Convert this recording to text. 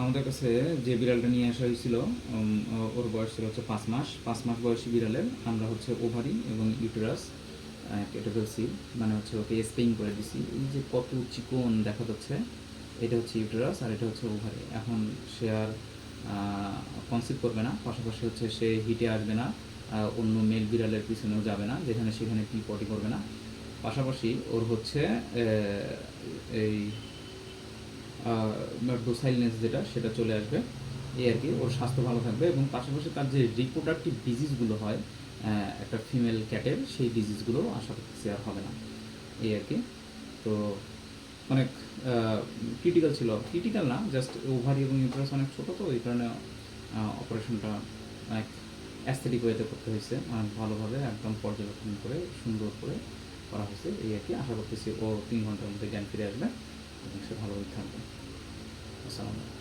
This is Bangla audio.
আমাদের কাছে যে বিড়ালটা নিয়ে আসা হয়েছিল ওর বয়স ছিল হচ্ছে 5 মাস। 5 মাস বয়সী বিড়ালের আমরা হচ্ছে ওভারি এবং ইউটেরাস কেটে ফেলছি, মানে হচ্ছে ওকে স্পেইং করে দিছি। এই যে কত চিকন দেখা যাচ্ছে, এটা হচ্ছে ইউটেরাস আর এটা হচ্ছে ওভারি। এখন সে আর কনসিভ করবে না, পাশাপাশি হচ্ছে সে হিটে আসবে না, অন্য মেল বিড়ালের পিছনেও যাবে না, যেখানে সেখানে পি পটি করবে না। পাশাপাশি ওর হচ্ছে এই ডোসাইলনেস যেটা সেটা চলে আসবে, এই আর কি। ওর স্বাস্থ্য ভালো থাকবে এবং পাশাপাশি তার যে রিপ্রোডাক্টিভ ডিজিজগুলো হয় একটা ফিমেল ক্যাটের, সেই ডিজিজগুলো আশা করতেছি আর হবে না, এই আর কি। তো অনেক ক্রিটিক্যাল ছিল, ক্রিটিক্যাল না, জাস্ট ওভারি এবং ইউটেরাস অনেক ছোটো, তো এই কারণে অপারেশনটা অনেক অ্যাস্থেটিক ওয়েতে করতে হয়েছে, অনেক ভালোভাবে একদম পর্যবেক্ষণ করে সুন্দর করে করা হয়েছে, এই আর কি। আশা করতেছি ও 3 ঘন্টার মধ্যে জ্ঞান ফিরে আসবে এবং সে ভালোভাবে থাকবে। আসসালামু আলাইকুম।